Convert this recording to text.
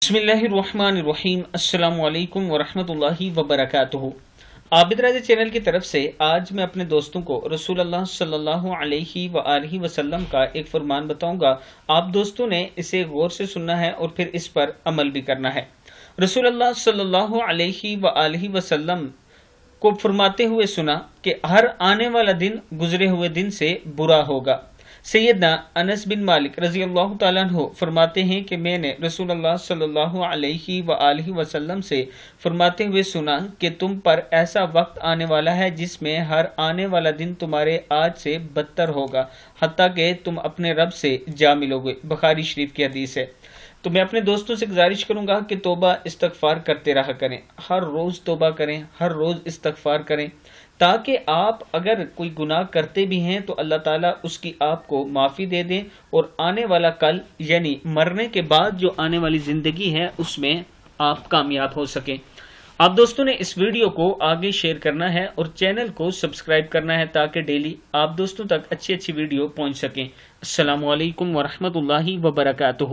बिस्मिल्लाहिर्रहमानिर्रहीम। अस्सलामु अलैकुम वरहमतुल्लाहि वबरकातुहू। आबिद राजा चैनल की तरफ से आज मैं अपने दोस्तों को रसूलुल्लाह सल्लल्लाहु अलैहि वआलिहि वसल्लम का एक फरमान बताऊंगा। आप दोस्तों ने इसे गौर से सुनना है और फिर इस पर अमल भी करना है। रसूलुल्लाह सल्लल्लाहु अलैहि वआलिहि वसल्लम को फरमाते हुए सुना कि हर आने वाला दिन गुजरे हुए दिन से बुरा होगा। सैयदना अनस बिन मालिक रजी अल्लाह तआला अन्हु फरमाते हैं कि मैंने रसूलुल्लाह सल्लल्लाहु अलैहि वआलिहि वसल्लम से फरमाते हुए सुना कि तुम पर ऐसा वक्त आने वाला है जिसमें हर आने वाला दिन तुम्हारे आज से बदतर होगा, हत्ता कि तुम अपने रब से जा मिलोगे। बुखारी शरीफ की हदीस है। तो मैं अपने दोस्तों से गुजारिश करूंगा कि तौबा इस्तगफार करते रहा करें, हर रोज़ तौबा करें, हर रोज़ इस्तगफार करें, ताकि आप अगर कोई गुनाह करते भी हैं तो अल्लाह ताला उसकी आपको माफ़ी दे दें और आने वाला कल यानी मरने के बाद जो आने वाली ज़िंदगी है उसमें आप कामयाब हो सकें। आप दोस्तों ने इस वीडियो को आगे शेयर करना है और चैनल को सब्सक्राइब करना है ताकि डेली आप दोस्तों तक अच्छी अच्छी वीडियो पहुंच सकें। अस्सलामु अलैकुम वरहमतुल्लाहि वबरकातुहू।